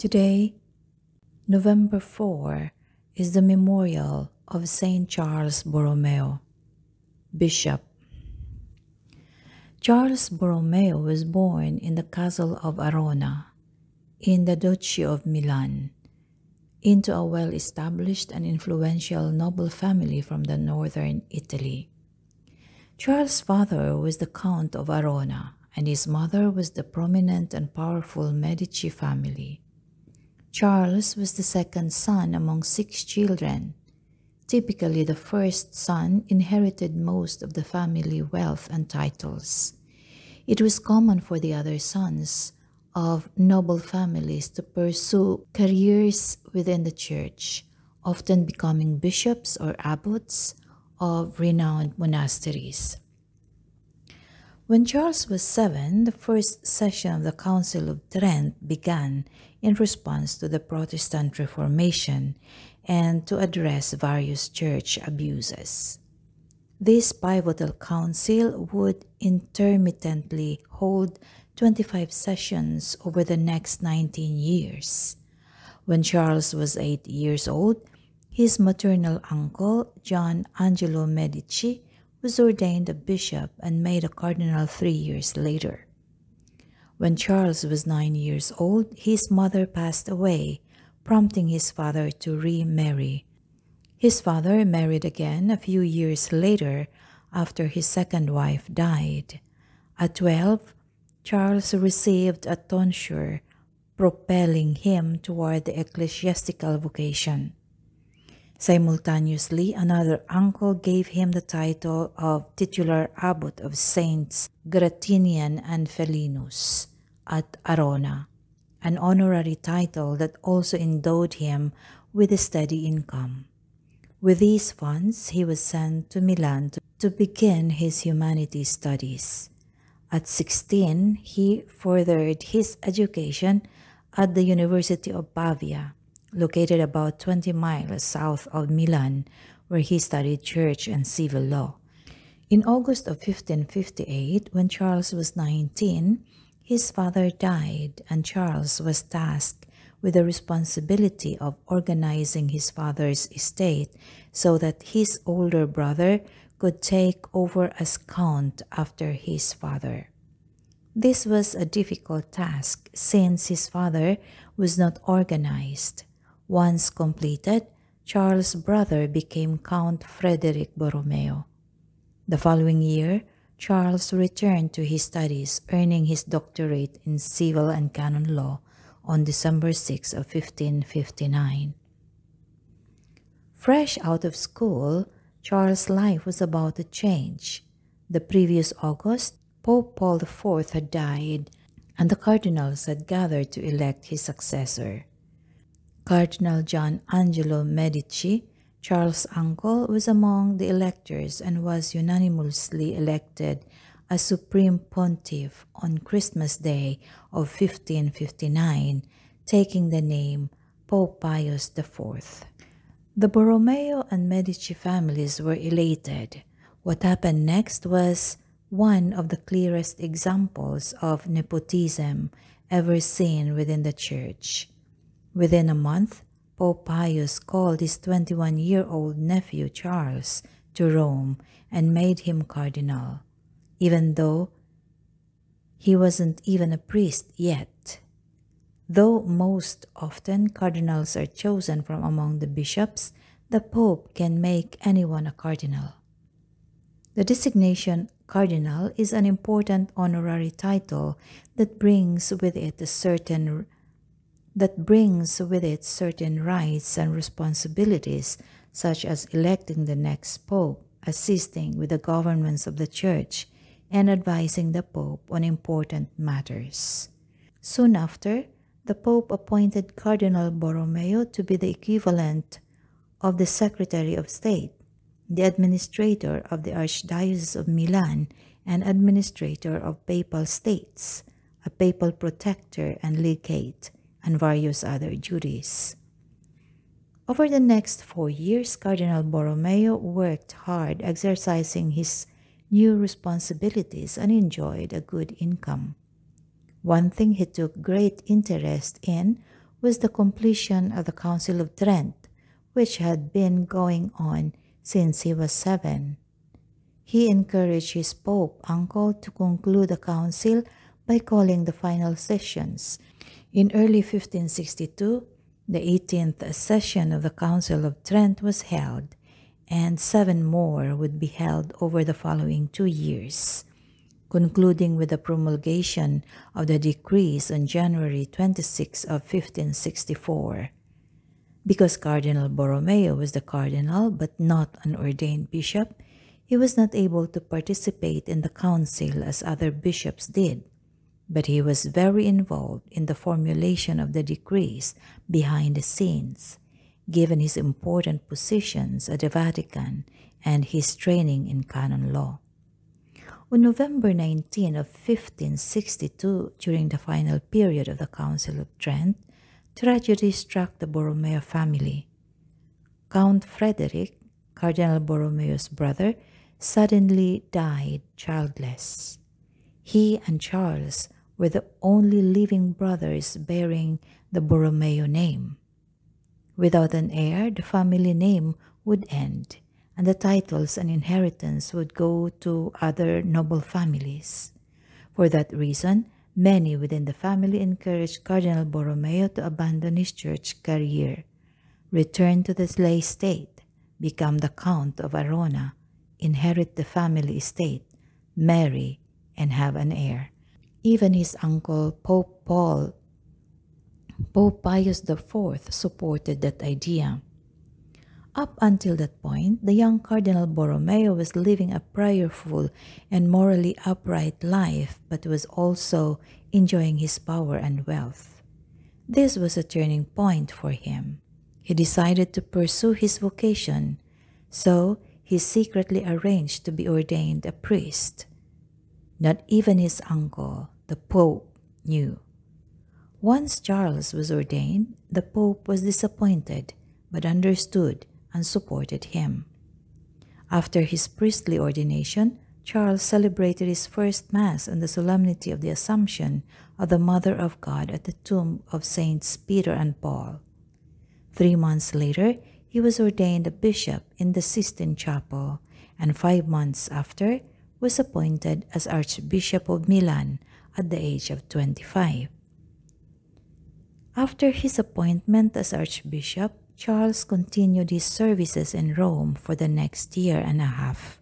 Today, November 4, is the memorial of Saint Charles Borromeo, Bishop. Charles Borromeo was born in the castle of Arona, in the Duchy of Milan, into a well-established and influential noble family from the northern Italy. Charles' father was the Count of Arona, and his mother was the prominent and powerful Medici family. Charles was the second son among 6 children. Typically, the first son inherited most of the family wealth and titles. It was common for the other sons of noble families to pursue careers within the church, often becoming bishops or abbots of renowned monasteries. When Charles was 7, the first session of the Council of Trent began in response to the Protestant Reformation and to address various church abuses. This pivotal council would intermittently hold 25 sessions over the next 19 years. When Charles was 8 years old, his maternal uncle, John Angelo Medici, was ordained a bishop and made a cardinal 3 years later. When Charles was 9 years old, his mother passed away, prompting his father to remarry. His father married again a few years later after his second wife died. At 12, Charles received a tonsure, propelling him toward the ecclesiastical vocation. Simultaneously, another uncle gave him the title of titular abbot of Saints Gratinian and Felinus at Arona, an honorary title that also endowed him with a steady income. With these funds, he was sent to Milan to begin his humanities studies. At 16, he furthered his education at the University of Pavia, located about 20 miles south of Milan, where he studied church and civil law. In August of 1558, when Charles was 19, his father died, and Charles was tasked with the responsibility of organizing his father's estate so that his older brother could take over as count after his father. This was a difficult task since his father was not organized. Once completed, Charles' brother became Count Frederick Borromeo. The following year, Charles returned to his studies, earning his doctorate in civil and canon law on December 6 of 1559. Fresh out of school, Charles' life was about to change. The previous August, Pope Paul IV had died, and the cardinals had gathered to elect his successor. Cardinal John Angelo Medici, Charles' uncle, was among the electors and was unanimously elected as Supreme Pontiff on Christmas Day of 1559, taking the name Pope Pius IV. The Borromeo and Medici families were elated. What happened next was one of the clearest examples of nepotism ever seen within the church. Within a month, Pope Pius called his 21-year-old nephew Charles to Rome and made him cardinal, even though he wasn't even a priest yet. Though most often cardinals are chosen from among the bishops, the Pope can make anyone a cardinal. The designation cardinal is an important honorary title that brings with it certain rights and responsibilities, such as electing the next pope, assisting with the governments of the church, and advising the pope on important matters. Soon after, the pope appointed Cardinal Borromeo to be the equivalent of the Secretary of State, the administrator of the Archdiocese of Milan, and administrator of papal states, a papal protector and legate, and various other duties. Over the next 4 years, Cardinal Borromeo worked hard, exercising his new responsibilities, and enjoyed a good income. One thing he took great interest in was the completion of the Council of Trent, which had been going on since he was 7. He encouraged his Pope uncle to conclude the council by calling the final sessions. In early 1562, the 18th session of the Council of Trent was held, and 7 more would be held over the following 2 years, concluding with the promulgation of the decrees on January 26 of 1564. Because Cardinal Borromeo was the cardinal but not an ordained bishop, he was not able to participate in the council as other bishops did, but he was very involved in the formulation of the decrees behind the scenes, given his important positions at the Vatican and his training in canon law. On November 19 of 1562, during the final period of the Council of Trent, tragedy struck the Borromeo family. Count Frederick, Cardinal Borromeo's brother, suddenly died childless. He and Charles were the only living brothers bearing the Borromeo name. Without an heir, the family name would end, and the titles and inheritance would go to other noble families. For that reason, many within the family encouraged Cardinal Borromeo to abandon his church career, return to the lay state, become the Count of Arona, inherit the family estate, marry, and have an heir. Even his uncle Pope Pius IV supported that idea. Up until that point, the young Cardinal Borromeo was living a prayerful and morally upright life, but was also enjoying his power and wealth. This was a turning point for him. He decided to pursue his vocation, so he secretly arranged to be ordained a priest. Not even his uncle, the Pope, knew. Once Charles was ordained, the Pope was disappointed, but understood and supported him. After his priestly ordination, Charles celebrated his first Mass on the solemnity of the Assumption of the Mother of God at the tomb of Saints Peter and Paul. 3 months later, he was ordained a bishop in the Sistine Chapel, and 5 months after, was appointed as Archbishop of Milan at the age of 25. After his appointment as Archbishop, Charles continued his services in Rome for the next year and a half.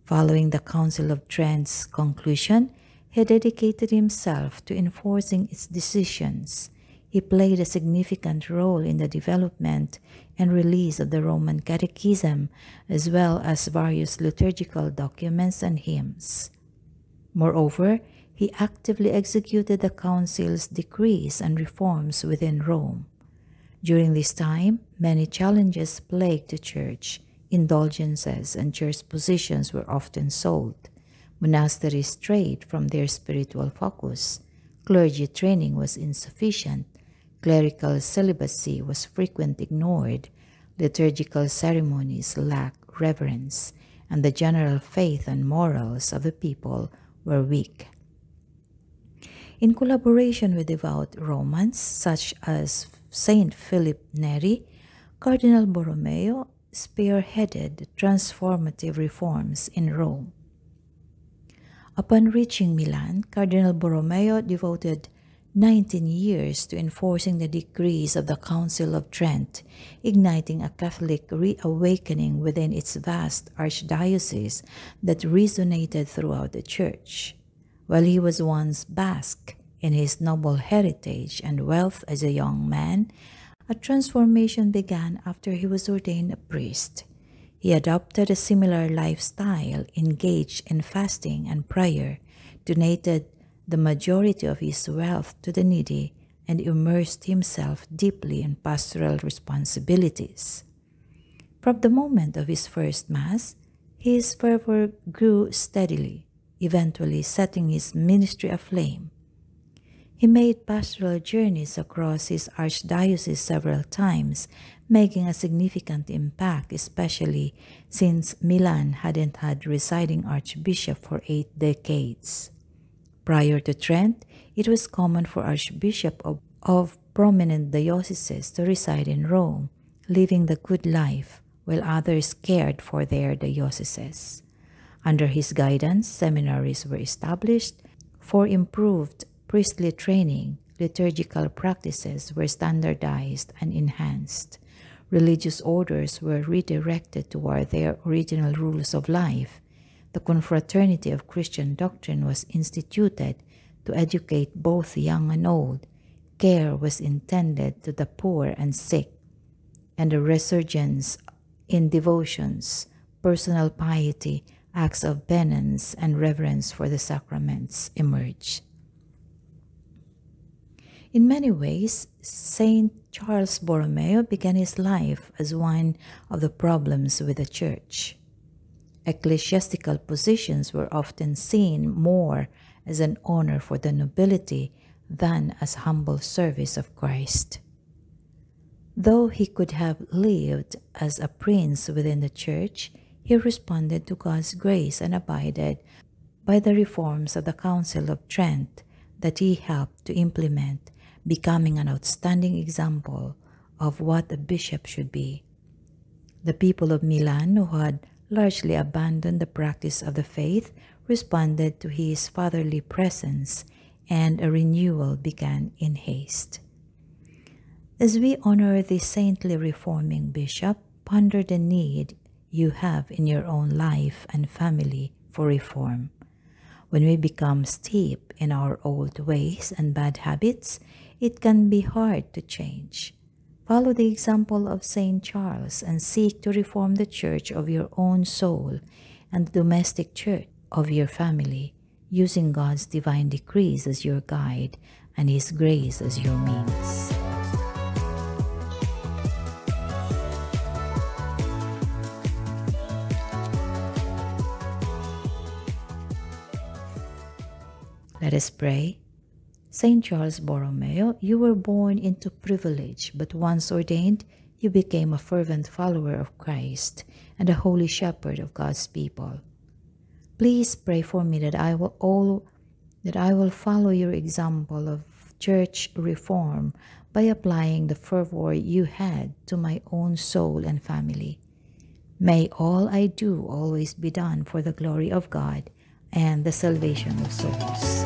Following the Council of Trent's conclusion, he dedicated himself to enforcing its decisions. He played a significant role in the development and release of the Roman Catechism, as well as various liturgical documents and hymns. Moreover, he actively executed the Council's decrees and reforms within Rome. During this time, many challenges plagued the Church. Indulgences and church positions were often sold. Monasteries strayed from their spiritual focus. Clergy training was insufficient. Clerical celibacy was frequently ignored. Liturgical ceremonies lacked reverence, and the general faith and morals of the people were weak. In collaboration with devout Romans, such as Saint Philip Neri, Cardinal Borromeo spearheaded transformative reforms in Rome. Upon reaching Milan, Cardinal Borromeo devoted 19 years to enforcing the decrees of the Council of Trent, igniting a Catholic reawakening within its vast archdiocese that resonated throughout the Church. While he was once basked in his noble heritage and wealth as a young man, a transformation began after he was ordained a priest. He adopted a similar lifestyle, engaged in fasting and prayer, donated the majority of his wealth to the needy, and immersed himself deeply in pastoral responsibilities. From the moment of his first Mass, his fervor grew steadily, eventually setting his ministry aflame. He made pastoral journeys across his archdiocese several times, making a significant impact, especially since Milan hadn't had residing archbishop for 8 decades. Prior to Trent, it was common for archbishops of prominent dioceses to reside in Rome, living the good life while others cared for their dioceses. Under his guidance, seminaries were established for improved priestly training. Liturgical practices were standardized and enhanced. Religious orders were redirected toward their original rules of life. The confraternity of Christian doctrine was instituted to educate both young and old. Care was intended to the poor and sick, and a resurgence in devotions, personal piety, acts of penance, and reverence for the sacraments emerged. In many ways, Saint Charles Borromeo began his life as one of the problems with the Church. Ecclesiastical positions were often seen more as an honor for the nobility than as humble service of Christ. Though he could have lived as a prince within the Church, he responded to God's grace and abided by the reforms of the Council of Trent that he helped to implement, becoming an outstanding example of what a bishop should be. The people of Milan, who had largely abandoned the practice of the faith, responded to his fatherly presence, and a renewal began in haste. As we honor this saintly reforming bishop, ponder the need you have in your own life and family for reform. When we become steep in our old ways and bad habits, it can be hard to change. Follow the example of Saint Charles and seek to reform the church of your own soul and the domestic church of your family, using God's divine decrees as your guide and His grace as your means. Let us pray. Saint Charles Borromeo, you were born into privilege, but once ordained, you became a fervent follower of Christ and a holy shepherd of God's people. Please pray for me that I will follow your example of church reform by applying the fervor you had to my own soul and family. May all I do always be done for the glory of God and the salvation of souls.